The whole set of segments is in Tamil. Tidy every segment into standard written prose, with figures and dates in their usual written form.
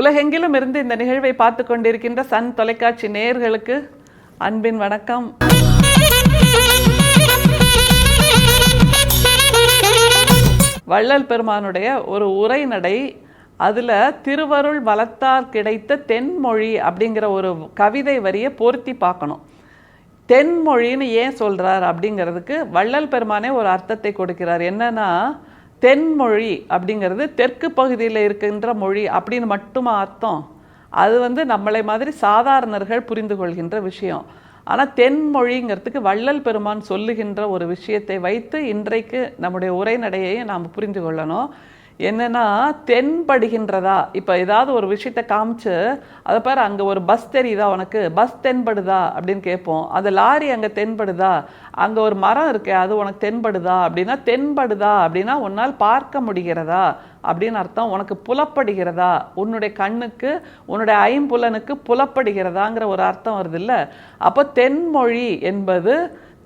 உலகெங்கிலும் இருந்து இந்த நிகழ்வை பார்த்து கொண்டிருக்கின்ற சன் தொலைக்காட்சி நேயர்களுக்கு அன்பின் வணக்கம். வள்ளல் பெருமானுடைய ஒரு உரைநடை, அதில் திருவருள் வளத்தால் கிடைத்த தென்மொழி அப்படிங்கிற ஒரு கவிதை வரியை பொருத்தி பார்க்கணும். தென்மொழின்னு ஏன் சொல்கிறார் அப்படிங்கிறதுக்கு வள்ளல் பெருமானே ஒரு அர்த்தத்தை கொடுக்கிறார். என்னன்னா, தென்மொழி அப்படிங்கிறது தெற்கு பகுதியில் இருக்கின்ற மொழி அப்படின்னு மட்டுமா அர்த்தம்? அது நம்மளை மாதிரி சாதாரணர்கள் புரிந்து கொள்கின்ற விஷயம். ஆனால் தென்மொழிங்கிறதுக்கு வள்ளல் பெருமான் சொல்லுகின்ற ஒரு விஷயத்தை வைத்து இன்றைக்கு நம்முடைய உரைநடையை நாம் புரிந்து கொள்ளணும். என்னென்னா, தென்படுகின்றதா? இப்போ ஏதாவது ஒரு விஷயத்தை காமிச்சு அதை பாரு, அங்கே ஒரு பஸ் தெரியுதா, உனக்கு பஸ் தென்படுதா அப்படின்னு கேட்போம். அந்த லாரி அங்கே தென்படுதா, அங்கே ஒரு மரம் இருக்கே அது உனக்கு தென்படுதா அப்படின்னா, தென்படுதா அப்படின்னா உன்னால் பார்க்க முடிகிறதா அப்படின்னு அர்த்தம். உனக்கு புலப்படுகிறதா, உன்னுடைய கண்ணுக்கு உன்னுடைய ஐம்புலனுக்கு புலப்படுகிறதாங்கிற ஒரு அர்த்தம் வருது இல்லை? அப்போ தென்மொழி என்பது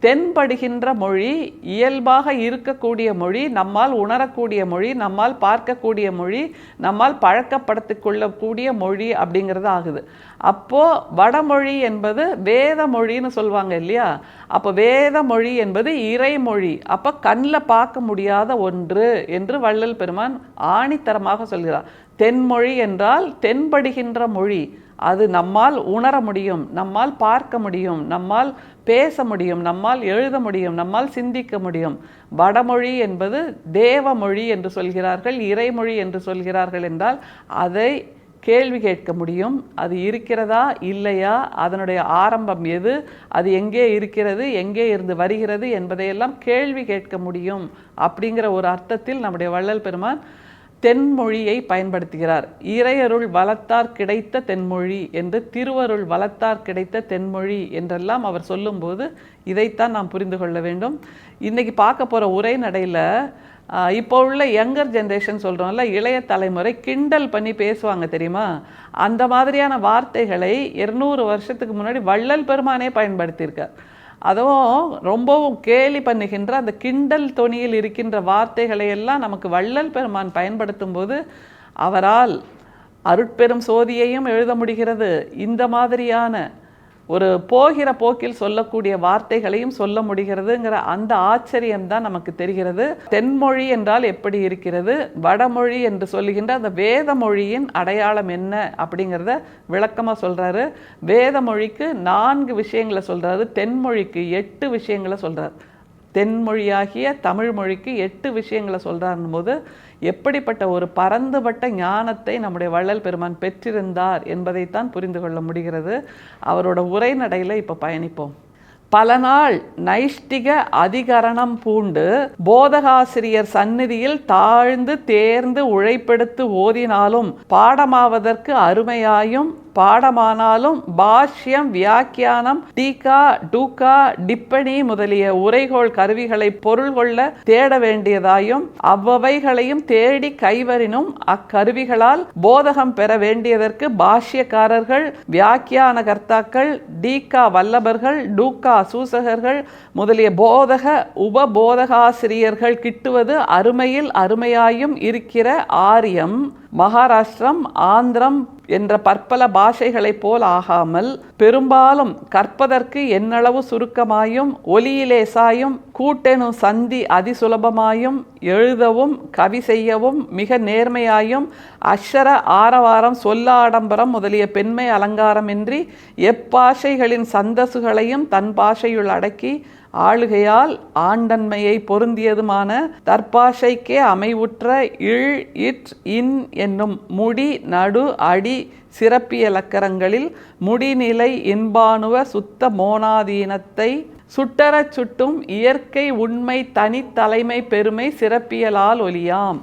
தென்படுகின்ற மொழி, இயல்பாக இருக்கக்கூடிய மொழி, நம்மால் உணரக்கூடிய மொழி, நம்மால் பார்க்கக்கூடிய மொழி, நம்மால் பழக்கப்படுத்திக் கொள்ளக்கூடிய மொழி அப்படிங்கிறது ஆகுது. அப்போது வடமொழி என்பது வேத மொழின்னு சொல்லுவாங்க இல்லையா? அப்போ வேத மொழி என்பது இறைமொழி. அப்போ கண்ணில் பார்க்க முடியாத ஒன்று என்று வள்ளல் பெருமான் ஆணித்தரமாக சொல்கிறார். தென்மொழி என்றால் தென்படுகின்ற மொழி, அது நம்மால் உணர முடியும், நம்மால் பார்க்க முடியும், நம்மால் பேச முடியும், நம்மால் எழுத முடியும், நம்மால் சிந்திக்க முடியும். வடமொழி என்பது தேவமொழி என்று சொல்கிறார்கள், இறைமொழி என்று சொல்கிறார்கள் என்றால் அதை கேள்வி கேட்க முடியும். அது இருக்கிறதா இல்லையா, அதனுடைய ஆரம்பம் எது, அது எங்கே இருக்கிறது, எங்கே இருந்து வருகிறது என்பதையெல்லாம் கேள்வி கேட்க முடியும் அப்படிங்கிற ஒரு அர்த்தத்தில் நம்முடைய வள்ளல் பெருமான் தென்மொழியை பயன்படுத்துகிறார். இறையருள் வளத்தார் கிடைத்த தென்மொழி என்று, திருவருள் வளத்தார் கிடைத்த தென்மொழி என்றெல்லாம் அவர் சொல்லும்போது இதைத்தான் நாம் புரிந்து கொள்ள வேண்டும். இன்றைக்கி பார்க்க போகிற உரைநடையில் இப்போ உள்ள யங்கர் ஜென்ரேஷன் சொல்கிறோம்ல, இளைய தலைமுறை கிண்டல் பண்ணி பேசுவாங்க தெரியுமா? அந்த மாதிரியான வார்த்தைகளை 200 வருஷத்துக்கு முன்னாடி வள்ளல் பெருமானே பயன்படுத்தியிருக்கார். அதுவும் ரொம்பவும் கேலி பண்ணுகின்ற அந்த கிண்டல் தொனியில் இருக்கின்ற வார்த்தைகளை எல்லாம் நமக்கு வள்ளல் பெருமான் பயன்படுத்தும் போது அவரால் அருட்பெரும் சோதியையும் எழுத முடிகிறது, இந்த மாதிரியான ஒரு போகிற போக்கில் சொல்லக்கூடிய வார்த்தைகளையும் சொல்ல முடிகிறதுங்கிற அந்த ஆச்சரியம்தான் நமக்கு தெரிகிறது. தென்மொழி என்றால் எப்படி இருக்கிறது, வடமொழி என்று சொல்லுகின்ற அந்த வேத மொழியின் அடையாளம் என்ன அப்படிங்கிறத விளக்கமாக சொல்கிறாரு. வேத மொழிக்கு 4 விஷயங்களை சொல்கிறாரு, தென்மொழிக்கு 8 விஷயங்களை சொல்கிறார். தென்மொழியாகிய தமிழ் மொழிக்கு 8 விஷயங்களை சொல்கிறாருன்னும் போது எப்படிப்பட்ட ஒரு பரந்துபட்ட ஞானத்தை நம்முடைய வள்ளல் பெருமான் பெற்றிருந்தார் என்பதைத்தான் புரிந்து கொள்ள முடிகிறது. அவரோட உரைநடையில் இப்போ பயணிப்போம். பல நாள் நைஷ்டிக அதிகரணம் பூண்டு போதகாசிரியர் சந்நிதியில் தாழ்ந்து தேர்ந்து உழைப்பெடுத்து ஓதினாலும் பாடமாவதற்கு அருமையாயும், பாடமானாலும் பாஷ்யம், வியாக்கியானம், டீகா, டூகா, டிப்பணி முதலிய உரைகோள் கருவிகளை பொருள் கொள்ள தேட வேண்டியதாயும், அவ்வவைகளையும் தேடி கைவரினும் அக்கருவிகளால் போதகம் பெற வேண்டியதற்கு பாஷ்யக்காரர்கள், வியாக்கியான கர்த்தாக்கள், டீகா வல்லபர்கள், டூகா சூசகர்கள் முதலிய போதக உபபோதகாசிரியர்கள் கிட்டுவது அருமையில் அருமையாயும் இருக்கிற ஆரியம், மகாராஷ்டிரம், ஆந்திரம் என்ற பற்பல பாஷைகளைப் போல் ஆகாமல் பெரும்பாலும் கற்பதற்கு என்னளவு சுருக்கமாயும், ஒலியிலேசாயும், கூட்டெனும் சந்தி அதிசுலபமாயும், எழுதவும் கவி செய்யவும் மிக நேர்மையாயும், அக்ஷர ஆரவாரம் சொல்ல ஆடம்பரம் முதலிய பெண்மை அலங்காரமின்றி எப்பாஷைகளின் சந்தசுகளையும் தன் பாஷையுள் அடக்கி ஆளுகையால் ஆண்டன்மையை பொருந்தியதுமான தற்பாஷைக்கே அமைவுற்ற இல், இட், இன் என்னும் முடி, நடு, அடி சிறப்பியலக்கரங்களில் முடிநிலை இன்பானுவ சுத்த மோனாதீனத்தை சுட்டரச் சுட்டும் இயற்கை உண்மை தனித்தலைமை பெருமை சிறப்பியலால் ஒலியாம்.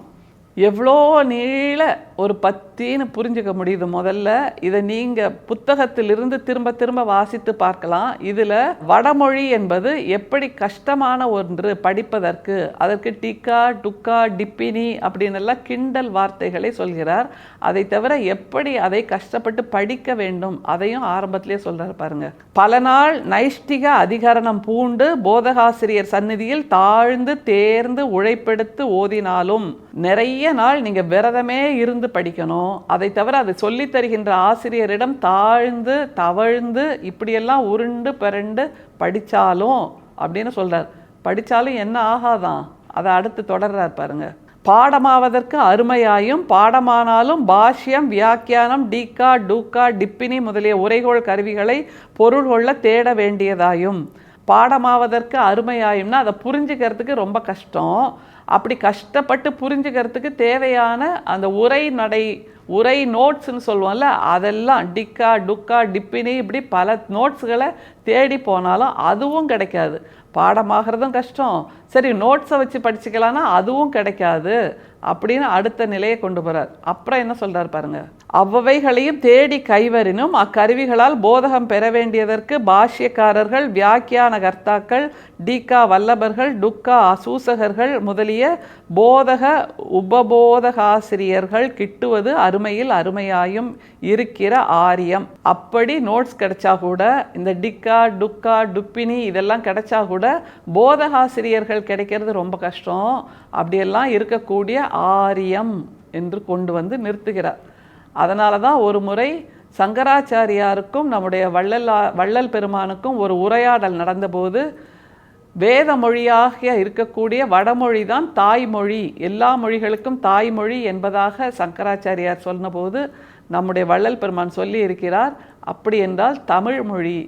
எவ்வளோ நீள ஒரு பத்தின்னு புரிஞ்சுக்க முடியுது. முதல்ல இதை நீங்கள் புத்தகத்திலிருந்து திரும்ப திரும்ப வாசித்து பார்க்கலாம். இதில் வடமொழி என்பது எப்படி கஷ்டமான ஒன்று படிப்பதற்கு, அதற்கு டிக்கா, டுக்கா, டிப்பினி அப்படின்னு எல்லாம் கிண்டல் வார்த்தைகளை சொல்கிறார். அதை தவிர எப்படி அதை கஷ்டப்பட்டு படிக்க வேண்டும் அதையும் ஆரம்பத்திலே சொல்கிறார் பாருங்க. பல நாள் நைஷ்டிக அதிகரணம் பூண்டு போதகாசிரியர் சந்நிதியில் தாழ்ந்து தேர்ந்து உழைப்பெடுத்து ஓதினாலும், நிறைய நாள் நீங்கள் விரதமே இருந்து படிக்கணும். அதை தவிர அதை சொல்லித் தருகின்ற ஆசிரியரிடம் தாழ்ந்து தவழ்ந்து இப்படியெல்லாம் உருண்டு பிறண்டு படித்தாலும் அப்படின்னு சொல்கிறார். படித்தாலும் என்ன ஆகாதான், அதை அடுத்து தொடர்றார் பாருங்க. பாடமாவதற்கு அருமையாயும் பாடமானாலும் பாஷ்யம் வியாக்கியானம் டீக்கா டூக்கா டிப்பினி முதலிய உரைகோள் கருவிகளை பொருள் கொள்ள தேட வேண்டியதாயும். பாடமாவதற்கு அருமையாயும்னா அதை புரிஞ்சுக்கிறதுக்கு ரொம்ப கஷ்டம். அப்படி கஷ்டப்பட்டு புரிஞ்சுக்கிறதுக்கு தேவையான அந்த உரை நடை உரை நோட்ஸ்ன்னு சொல்லுவோம்ல, அதெல்லாம் டிக்கா டுக்கா டிப்பினி இப்படி பல நோட்ஸுகளை தேடி போனாலும் அதுவும் கிடைக்காது. பாடமாகிறதும் கஷ்டம், சரி நோட்ஸை வச்சு படிச்சுக்கலான்னா அதுவும் கிடைக்காது அப்படின்னு அடுத்த நிலையை கொண்டு போகிறார். அப்புறம் என்ன சொல்கிறார் பாருங்க. அவ்வவைகளையும் தேடி கைவரினும் அக்கருவிகளால் போதகம் பெற வேண்டியதற்கு பாஷ்யக்காரர்கள் வியாக்கியான கர்த்தாக்கள் டீக்கா வல்லபர்கள் டுக்கா சூசகர்கள் முதலிய போதக உபபோதகாசிரியர்கள் கிட்டுவது அருமையில் அருமையாயும் இருக்கிற ஆரியம். அப்படி நோட்ஸ் கிடைச்சா கூட இந்த டிக்கா டுக்கா டுப்பினி இதெல்லாம் கிடைச்சா கூட போதகாசிரியர்கள் கிடைக்கிறது ரொம்ப கஷ்டம். அப்படியெல்லாம் இருக்கக்கூடிய ஆரியம் என்று கொண்டு வந்து நிறுத்துகிறார். அதனால தான் ஒரு முறை சங்கராச்சாரியாருக்கும் நம்முடைய வள்ளல் பெருமானுக்கும் ஒரு உரையாடல் நடந்தபோது வேத மொழியாக இருக்கக்கூடிய வடமொழி தான் தாய்மொழி, எல்லா மொழிகளுக்கும் தாய்மொழி என்பதாக சங்கராச்சாரியார் சொன்னபோது நம்முடைய வள்ளல் பெருமான் சொல்லி இருக்கிறார், அப்படி என்றால் தமிழ் மொழி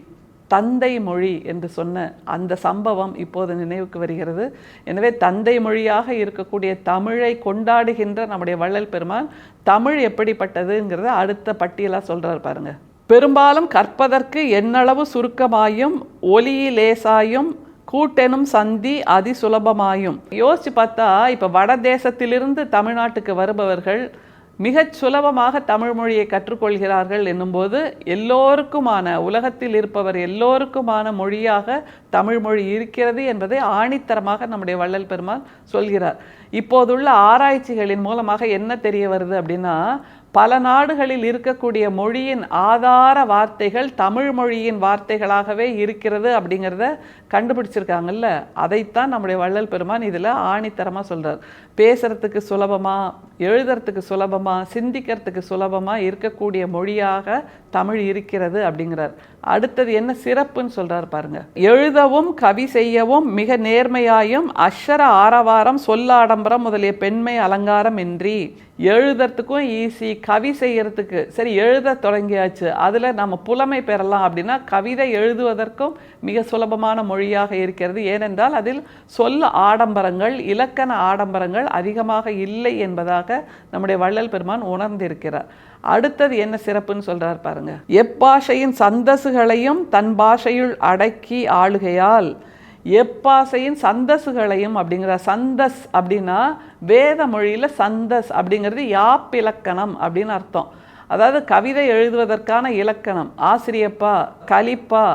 தந்தை மொழி என்று சொன்ன அந்த சம்பவம் இப்போது நினைவுக்கு வருகிறது. எனவே தந்தை மொழியாக இருக்கக்கூடிய தமிழை கொண்டாடுகின்ற நம்முடைய வள்ளல் பெருமான் தமிழ் எப்படிப்பட்டதுங்கிறத அடுத்த பட்டியலாக சொல்கிறார் பாருங்க. பெரும்பாலும் கற்பதற்கு எண்ணளவு சுருக்கமாயும் ஒலியிலேசாயும் கூட்டெனும் சந்தி அதிசுலபமாயும். யோசிச்சு பார்த்தா இப்போ வட தேசத்திலிருந்து தமிழ்நாட்டுக்கு வருபவர்கள் மிகச் சுலபமாக தமிழ் மொழியை கற்றுக்கொள்கிறார்கள் என்னும்போது எல்லோருக்குமான உலகத்தில் இருப்பவர் எல்லோருக்குமான மொழியாக தமிழ் மொழி இருக்கிறது என்பதை ஆணித்தரமாக நம்முடைய வள்ளல் பெருமான் சொல்கிறார். இப்போதுள்ள ஆராய்ச்சிகளின் மூலமாக என்ன தெரிய வருது அப்படின்னா, பல நாடுகளில் இருக்கக்கூடிய மொழியின் ஆதார வார்த்தைகள் தமிழ் மொழியின் வார்த்தைகளாகவே இருக்கிறது அப்படிங்கிறத கண்டுபிடிச்சிருக்காங்கல்ல. அதைத்தான் நம்முடைய வள்ளல் பெருமான் இதில் ஆணித்தரமாக சொல்கிறார். பேசுகிறதுக்கு சுலபமாக, எழுதுறதுக்கு சுலபமாக, சிந்திக்கிறதுக்கு சுலபமாக இருக்கக்கூடிய மொழியாக தமிழ் இருக்கிறது அப்படிங்கிறார். அடுத்தது என்ன சிறப்புன்னு சொல்கிறார் பாருங்க. எழுதவும் கவி செய்யவும் மிக நேர்மையாயும் அக்ஷர ஆரவாரம் சொல்லாடம்பரம் முதலிய பெண்மை அலங்காரம் இன்றி. எழுதுறதுக்கும் ஈஸி, கவி செய்யறதுக்கு சரி எழுத தொடங்கியாச்சு, அதில் நம்ம புலமை பெறலாம் அப்படின்னா கவிதை எழுதுவதற்கும் மிக சுலபமான மொழியாக இருக்கிறது. ஏனென்றால் அதில் சொல் ஆடம்பரங்கள் இலக்கண ஆடம்பரங்கள் அதிகமாக இல்லை என்பதாக நம்முடைய வள்ளல் பெருமான் உணர்ந்திருக்கிறார். அடுத்தது என்ன சிறப்புன்னு சொல்றார் பாருங்க. எப்பாஷையின் சந்தசுகளையும் தன் பாஷையுள் அடக்கி ஆளுகையால். எப்பாசையின் சந்தசுகளையும் அப்படிங்கிற சந்தஸ் அப்படின்னா வேத மொழியில் சந்தஸ் அப்படிங்கிறது யாப்பிலக்கணம் அப்படின்னு அர்த்தம். அதாவது கவிதை எழுதுவதற்கான இலக்கணம், ஆசிரியப்பா கலிப்பா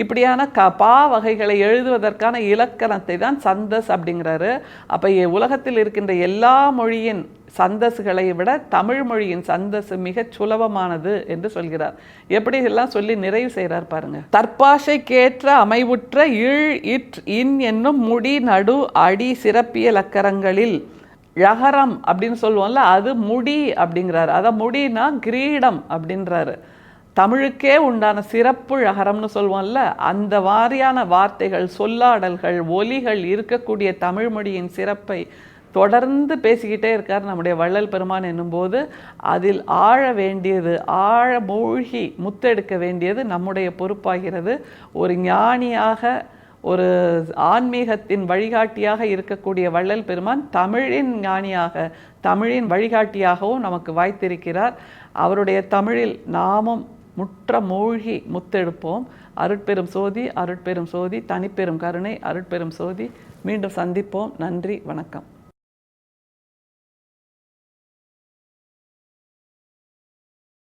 இப்படியான பா வகைகளை எழுதுவதற்கான இலக்கணத்தை தான் சந்தஸ் அப்படிங்கிறாரு. அப்போ உலகத்தில் இருக்கின்ற எல்லா மொழியின் சந்தஸ்களை விட தமிழ் மொழியின் சந்தஸ் மிக சுலபமானது என்று சொல்கிறார். எப்படி எல்லாம் சொல்லி நிறைவு செய்கிறார் பாருங்க. தற்பாஷைக்கேற்ற அமைவுற்ற இழ் இட் இன் என்னும் முடி நடு அடி சிறப்பியல் அக்கரங்களில் ழகரம் அப்படின்னு சொல்லுவோம்ல, அது முடி அப்படிங்கிறாரு. அதான் முடினா கிரீடம் அப்படின்றாரு. தமிழுக்கே உண்டான சிறப்பு ழகரம்னு சொல்லுவோம்ல, அந்த வாரியான வார்த்தைகள் சொல்லாடல்கள் ஒலிகள் இருக்கக்கூடிய தமிழ் மொழியின் சிறப்பை தொடர்ந்து பேசிக்கிட்டே இருக்கார் நம்முடைய வள்ளல் பெருமான் என்னும்போது அதில் ஆழ வேண்டியது, ஆழ மூழ்கி முத்தெடுக்க வேண்டியது நம்முடைய பொறுப்பாகிறது. ஒரு ஞானியாக ஒரு ஆன்மீகத்தின் வழிகாட்டியாக இருக்கக்கூடிய வள்ளல் பெருமான் தமிழின் ஞானியாக தமிழின் வழிகாட்டியாகவும் நமக்கு வாய்த்திருக்கிறார். அவருடைய தமிழில் நாமும் முற்ற மூழ்கி முத்தெடுப்போம். அருட்பெரும் சோதி அருட்பெரும் சோதி தனிப்பெரும் கருணை அருட்பெரும் சோதி. மீண்டும் சந்திப்போம். நன்றி, வணக்கம்.